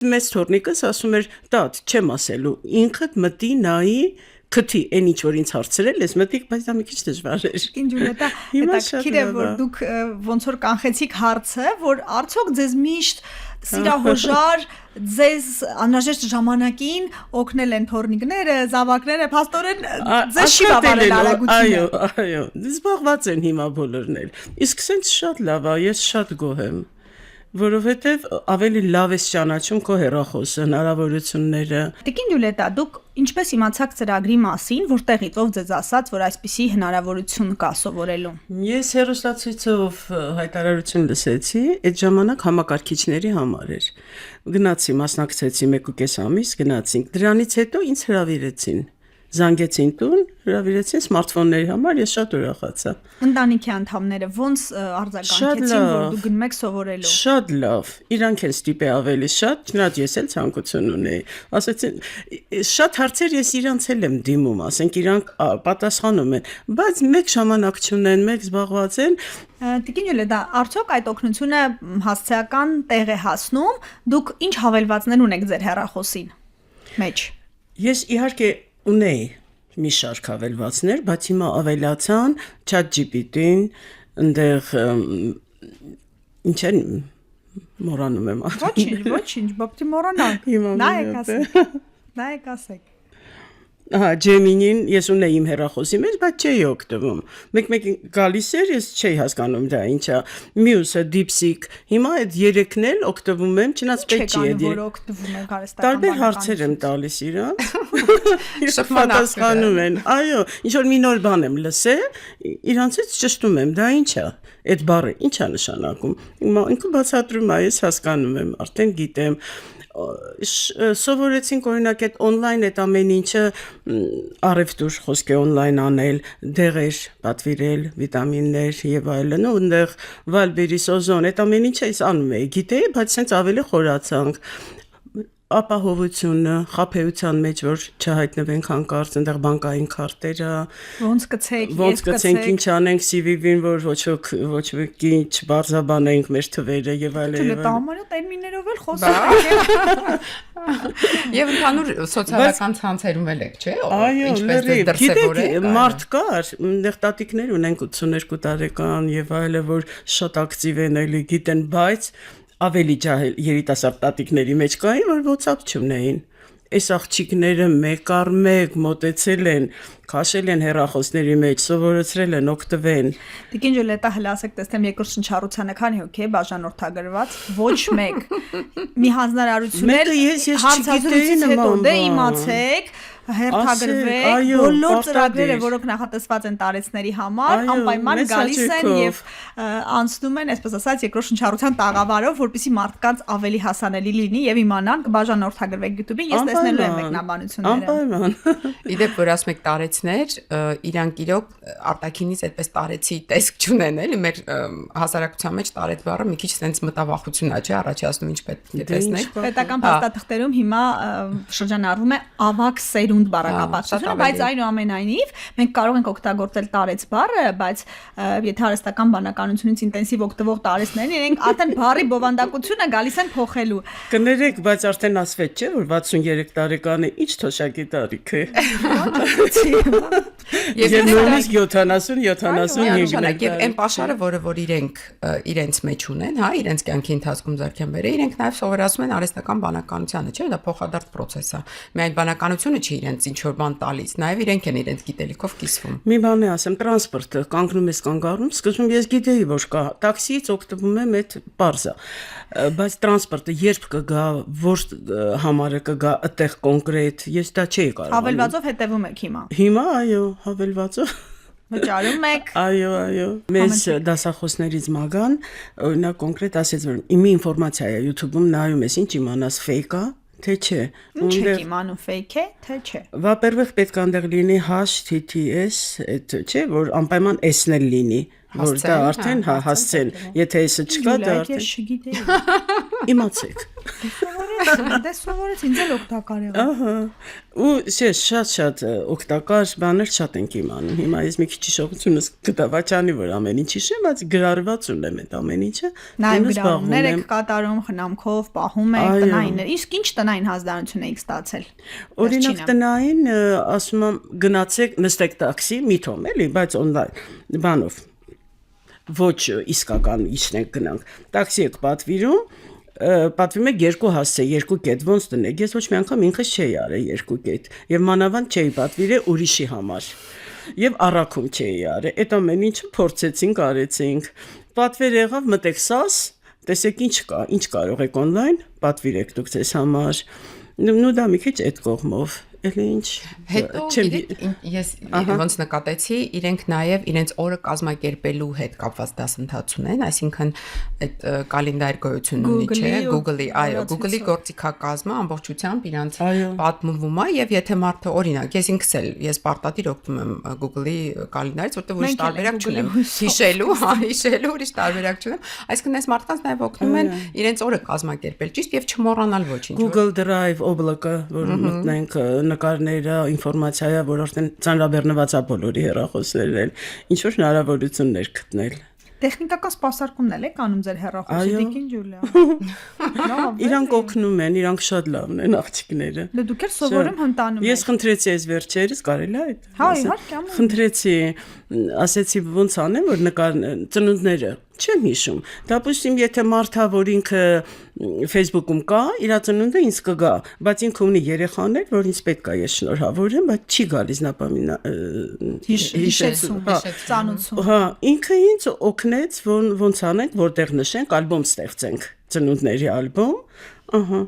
Մեծ թորնիկս ասում էր, տատ, չեմ ասելու, ինքդ մտի նայի քթի, այն ինչ որ ինձ հարցրել ես, մտիկ, բայց դա մի քիչ դժվար էր։ Ինջուլետա, հետաքրքիր է, որ դուք ոնց որ կանխեցիք հարցը, որ արդյոք ձեզ միշտ սիրահոժար, ձեզ անհրաժեշտ ժամանակին օգնել են թորնիկները, զավակները, փաստորեն ձեզ չի բավարարել արագությունը։ Այո, զբաղված են հիմա բոլորն էլ։ Իսկ սենց շատ լավ է, ես շատ գոհ եմ, որովհետև ավելի լավ ես ճանաչում քո հեռախոսը, հնարավորությունները։ Տիկին Յուլիետա, դուք ինչպես իմացաք ծրագրի մասին, որտեղից ով ձեզ ասաց, որ այսպիսի հնարավորություն կա սովորելու։ Ես հեռուստացույցով հայտարարություն լսեցի, այդ ժամանակ համակարգիչների համար էր։ Գնացի, մասնակցեցի 1.5 ամիս, գնացինք։ Դրանից հետո ինձ հրավիրեցին։ Զանգեցին տուն, հրավիրեցին սմարթֆոնների համար, ես շատ ուրախացա։ Ընտանիքի անդամները ոնց արձագանքեցին, որ դուք գնում եք սովորելու։ Շատ լավ, իրանք են ստիպե ավելի շատ, չնայած ես էլ ցանկություն ունեի։ Ասեցին, շատ հարցեր ես իրանց էլ եմ դիմում, ասենք իրանք պատասխանում են, բայց մեկ ժամանակ չունեն, մեկ զբաղված են։ Տիկին Յուլիետա, արդյոք այդ օգնությունը հասցեական տեղ է հասնում, դուք ինչ հավելվածներ ունեք ձեր հեռախոսին մեջ։ Ես իհարկե ունեի մի շարք հավելվածներ, բայց հիմա ավելացան ChatGPT-ին, այնտեղ ինչ են մոռանում եմ։ Ոչինչ, բապտի մոռանանք։ Նայեք ասեք։ Ահա, Gemini-ին ես ունեի իմ հեռախոսի մեջ, բայց չէի օգտվում։ Մեկ գալիս էր, ես չէի հասկանում դա ինչա։ Մյուսը DeepSeek, հիմա այդ երեքն էլ օգտվում եմ, չնայած պետք չի այդ։ Որ օգտվում եք արհեստական տարբեր հարցեր եմ տալիս իրանց։ Իրենք պատասխանում են։ Այո, ինչ որ մի նոր բան եմ լսել, իրանցից ճշտում եմ, դա ինչ է։ Այդ բառը ինչ է նշանակում։ Ինքը բացատրում է, ես հասկանում եմ, արդեն գիտեմ։ Սովորեցինք օրինակ այդ on-line այդ ամեն ինչը առևտուր խոսք է on-line անել, դեղեր պատվիրել, վիտամիններ եւ այլն, ու այնտեղ վալբերիս օզոն, այդ ամեն ինչը ես անում էի, գիտեի, բայց sense ավելի խորացանք։ Ապահովությունը, խաբեության մեջ որ չհայտնվենք հանկարծ այնտեղ բանկային քարտերը, ոնց գցենք, ինչ անենք CV-ին, որ ոչ մեկի չբարձաբանենք մեր թվերը եւ այլն։ Դա համարյա տերմիններով էլ խոսում Եվ ընդհանուր սոցիալական ցանցերում էլ եք, չէ՞, ինչպես դրսևորեք։ Մարդ կար, այնտեղ տատիկներ ունենք 82 տարեկան եւ այլն, որ շատ ակտիվ են, էլի գիտեն, բայց ավելի ջահել երիտասարդ տատիկների մեջ կային, որ WhatsApp չունեին։ Այս աղջիկները մեկ առ մեկ մոտեցել են, քաշել են հեռախոսների մեջ, սովորեցրել են օգտվեն։ Տիկին Յուլիետա, հələ ասեք, տեսնեմ երկրորդ շնչառությանը քանի հոգի է բաժանորդագրված, ոչ մեկ։ Մի հանձնարարություն էլ հարցազրույցից հետո դե իմացեք, հերթագրվեք, բոլոր ծրագրերը, որոնք նախատեսված են տարեցների համար, անպայման գալիս են եւ անցնում են, այսպես ասած, երկրորդ շնչառության տաղավարով, որպեսզի մարդկանց ավելի հասանելի լինի եւ իմանան կբաժանորդագրվեք YouTube-ին, ես տեսնելու եմ մեկնաբանությունները։ Անպայման։ Իդեպ որ ասում եք տարեցներ, իրանք իրոք արտաքինից այդպես տարեցի տեսք չունեն, էլի մեր հասարակության մեջ տարեց բառը մի քիչ sense մտավախություն է, չէ՞, առաջացնում ինչ պետք է տեսնեք։ Պետական փաստաթղթերում հիմա շրջանառվում է ավակ սերունդ բառակապակցությունը, բայց այնուամենայնիվ մենք կարող ենք օգտագործել տարեց բառը, բայց եթե հարստական բանականությունից ինտենսիվ օգտվող տարեցներն իրենք արդեն բառի բովանդակությունը գալիս են փոխելու։ Կներեք, բայց արդեն ասվեց, չէ՞, որ 63 տարեկանը ինչ թոշակի տարիք է։ Եվ նույնիսկ 70-75 եւ այն աշխարհը, որ իրենց մեջ ունեն, հա, իրենց կյանքի ընթացքում ձեռքեն բերել, իրենք նաեւ սովորացում են արհեստական բանականությանը, չէ՞, դա փոխադարձ process է։ Միայն բանականությունը չի իրենց ինչ որ բան տալիս, նաեւ իրենք են իրենց գիտելիքով կիսվում։ Մի բան է ասեմ, տրանսպորտը կանգնում ես կանգառում, սկզբում ես գիտեի, որ կա, տաքսիից օգտվում եմ այդ բարձը, բայց տրանսպորտը երբ կգա, որ համարը կգա այդտեղ կոնկրետ, ես դա չէի կարող։ Հավելվածով հետևում եք հիմա։ Հիմա այո, հավելվածով վճարում եք։ Այո։ Մեզ դասախոսներից մագան, օրինակ կոնկրետ ասեց, որ իմի ինֆորմացիա է YouTube-ում նայում ես, ինչ իմանաս fake-ա, թե չէ։ Ինչ եք իմանում fake է, թե չէ։ Во-первых, պետք է այնտեղ լինի HTTPS, այդ չէ, որ անպայման S-ն էլ լինի, որ դա արդեն հասցեն, եթե էսը չկա, դա արդեն չգիտեի։ Իմացեք։ Դե սովորեց ինձ էլ օգտակար եղավ։ Ահա։ Ու շատ օգտակար բաներ շատ ենք իմանում։ Հիմա ես մի քիչ հիշողությունս կտա վաճանի, որ ամեն ինչ հիշեմ, բայց գրառված ունեմ այդ ամեն ինչը։ Նաև գրառումներ եք կատարում, խնամքով, պահում եք տնայիններ։ Իսկ ինչ տնային հազդարություն եք ստացել։ Օրինակ տնային, ասում եմ, գնացեք, նստեք տաքսի, միթոմ էլի, բայց օնլայն բանով ոչ իսկական իջնենք գնանք։ Տաքսի եք պատվիրում, պատվիրում եք 2 հասցե, 2 կետ, ոնց տնեք։ Ես ոչ մի անգամ ինքս չէի արել 2 կետ, եւ մանավանդ չէի պատվիրել ուրիշի համար։ Եվ առաքում չէի արել։ Այդ ամեն ինչը փորձեցինք, արեցինք։ Պատվեր եղավ, մտեք SAS, տեսեք ինչ կա, ինչ կարող եք օնլայն, պատվիրեք դուք ձեզ համար։ Նու դա մի քիչ այդ կողմով։ Էլի ինչ հետո ես ոնց նկատեցի իրենք նաև իրենց օրը կազմակերպելու հետ կապված դասընթաց ունեն, այսինքն այդ կալենդար գոյություն ունի, չէ, Google-ի, այո, Google-ի գործիքակազմը ամբողջությամբ իրանց պատմվում է եւ եթե մարդը օրինակ ես ինքս էլ ես պարտադիր օգտվում եմ Google-ի կալենդարից, որտեղ ուրիշ տարբերակ չունեմ հիշելու ուրիշ տարբերակ չունեմ, այսինքն այս մարդկանց նաև օգնում են իրենց օրը կազմակերպել ճիշտ եւ չմոռանալ ոչինչ։ Google Drive օբլոկը, որ մտնենք նկարները, ինֆորմացիա, որ արդեն ծանրաբեռնված է բոլորի հեռախոսներն, ինչ որ հնարավորություններ գտնել։ Տեխնիկական սպասարկումն էլ եք անում ձեր հեռախոսի Տիկին Ջուլիա։ Իրանք օգնում են, իրանք շատ լավն են աղջիկները։ Դե դուք էլ սովորում հմտանում եք։ Ես խնդրեցի այս վերջերս, կարելի է այդ։ Հա, իհարկե, ամեն։ Խնդրեցի, ասեցի ոնց անեմ, որ նկար ծնունդները չեմ հիշում։ Դապուստիմ, եթե մարդա, որ ինքը Facebook-ում կա, իր ծնունդը ինձ կգա, բայց ինքը ունի երեխաներ, որ ինձ պետք է ես շնորհավորեմ, բայց չի գալիս նապամինա հիշեցում, ծանուցում։ Հա, ինքը ինձ օգնեց, ոնց անենք, որտեղ նշենք, ալբոմ ստեղծենք, ծնունդների ալբոմ։ Ահա,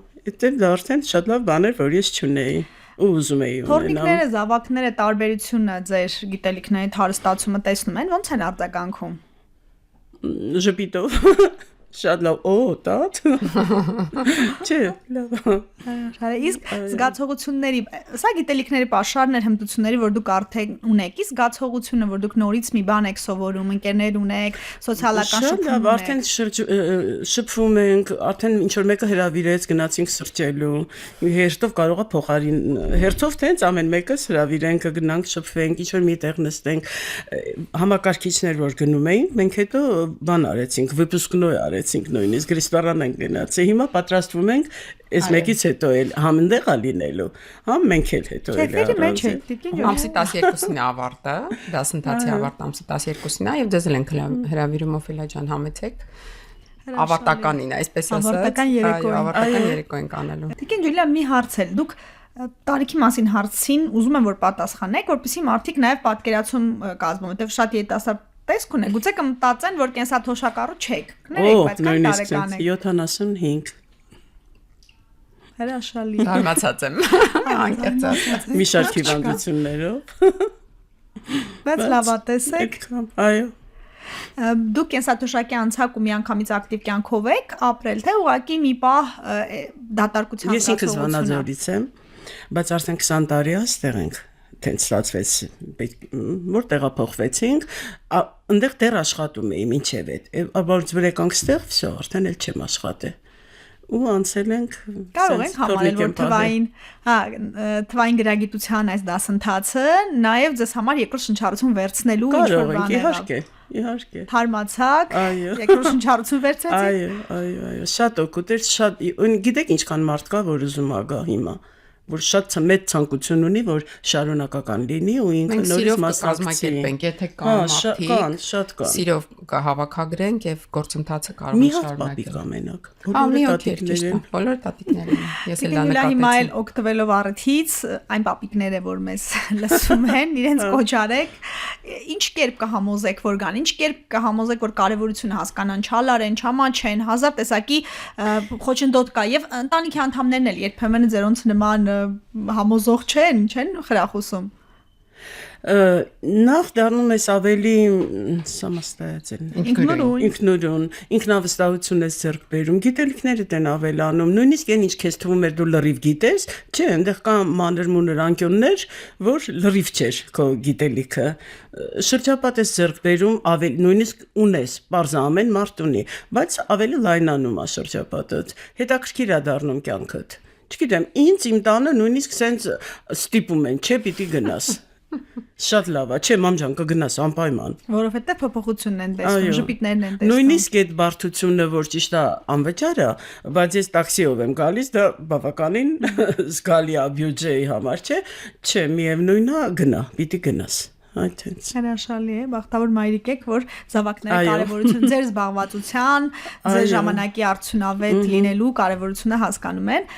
դա արդեն շատ լավ բան էր, որ ես չունեի։ Ուզում էի ունենալ։ Թորնիկները, զավակները տարբերությունը ձեր գիտելիքների հարստացումը տեսնում են, ոնց են արձագանքում։ Ժպիտով շատ լավ, տատ։ Չէ, լավ։ Իսկ զգացողությունների, սա գիտելիքների պաշարներ, հմտությունների, որ դուք արդեն ունեք, իսկ զգացողությունը, որ դուք նորից մի բան եք սովորում, ընկերներ ունեք, սոցիալական շփում ունեք։ Արդեն շփվում ենք, արդեն ինչ որ մեկը հրավիրեց, գնացինք սրճելու, հերթով կարող է փոխարին, հերթով թե հենց ամեն մեկս հրավիրենք, գնանք շփվենք, ինչ որ միտեղ նստենք, համակարգիչներ որ գնում էինք, մենք հետո բան արեցինք, վիպուսկնոյ արեցինք նույնիսկ ռեստորան ենք գնացել, հիմա պատրաստվում ենք այս մեկից հետո էլ համընդեղ լինելու, հա մենք էլ հետո էլ ամսի 12-ին է ավարտը, դասընթացի ավարտը ամսի 12-ին է եւ դες էլ ենք հրավիրում Օֆելիա ջան համեցեք ավարտականին, այսպես ասած, ավարտական երեկո ենք անելու։ Տիկին Ջուլիա, մի հարց էլ, դուք տարիքի մասին հարցին ուզում եմ որ պատասխանեք, որպեսզի մարդիկ նաև պատկերացում կազմում, որտեղ շատ երիտասարդ տեսք ունեն, գուցե կմտածեն, որ կենսաթոշակառու չեք։ Կներեք, բայց կան տարեկան եք։ 75 Հրաշալի։ Զարմացած եմ։ Անկեղծ։ Մի շարք հիվանդություններով։ Բայց լավատես եք։ Այո։ Դուք կենսաթոշակի անցակ ու միանգամից ակտիվ կյանքով եք ապրել, թե ուղղակի մի պահ դատարկության Ես ինքս Վանաձորից եմ, բայց արդեն 20 տարի այստեղ ենք, տենց ստացվեց, որ տեղափոխվեցինք, այնտեղ դեռ աշխատում էի մինչև այդ, բայց որ եկանք ստեղ, վсё, արդեն էլ չեմ աշխատել։ Ու անցել ենք կարող ենք համարել որ թվային գրագիտության այս դասընթացը նաև ձեզ համար երկրորդ շնչառություն վերցնելու ինչ որ բան է։ Իհարկե։ Թարմացակ, երկրորդ շնչառություն վերցեցիք։ Այո, շատ օգուտ էր, շատ գիտեք ինչքան մարդ կա, որ ուզում ա գա հիմա, որ շատ մեծ ցանկություն ունի, որ շարունակական լինի ու ինքը նորից մասնակցենք, եթե կան մարդիկ, սիրով կհավաքագրենք եւ գործընթացը կարող է շարունակել։ Բոլոր տատիկներին։ Ես էլ դա նկատեցի։ Հիմա էլ օգտվելով առիթից, այն պապիկները, որ մեզ լսում են, իրենց կոչարեք, ինչ կերպ կհամոզեք, որ գան, ինչ կերպ կհամոզեք, որ կարևորությունը հասկանան, չալարեն, չամաչեն, հազար տեսակի խոչընդոտ կա եւ ընտանիքի անդամներն էլ երբեմն ձերոնց նման համոզող չեն խրախուսում։ Նախ դառնում ես ավելի սամաստայացել ինքնուրույն ինքնավստահություն ես ձեռք բերում գիտելիքներդ են ավելանում նույնիսկ այն ինչ քեզ թվում էր դու լրիվ գիտես չէ այնտեղ կան մանր-մունր անկյուններ որ լրիվ չէր քո գիտելիքը շրջապատ ես ձեռք բերում ավելի նույնիսկ ունես բարձ ամեն մարդ ունի բայց ավելի լայնանում է շրջապատդ հետաքրքիր է դառնում կյանքդ չգիտեմ ինձ իմ տանը նույնիսկ սենց ստիպում են չէ պիտի գնաս Շատ լավ է, չէ, մամջան, կգնաս անպայման։ Որովհետև փոփոխությունն են տեսնում, ժպիտներն են տեսնում։ Նույնիսկ այդ բարդությունը, որ ճիշտ է, անվճար է, բայց ես տաքսիով եմ գալիս, դա բավականին զգալի է բյուջեի համար, չէ, միևնույնն է, գնա, պիտի գնաս։ Այդ հենց։ Հրաշալի է, բախտավոր մայրիկ եք, որ զավակների կարևորությունը ձեր զբաղվածության, ձեր ժամանակի արդյունավետ լինելու կարևորությունը հասկանում են։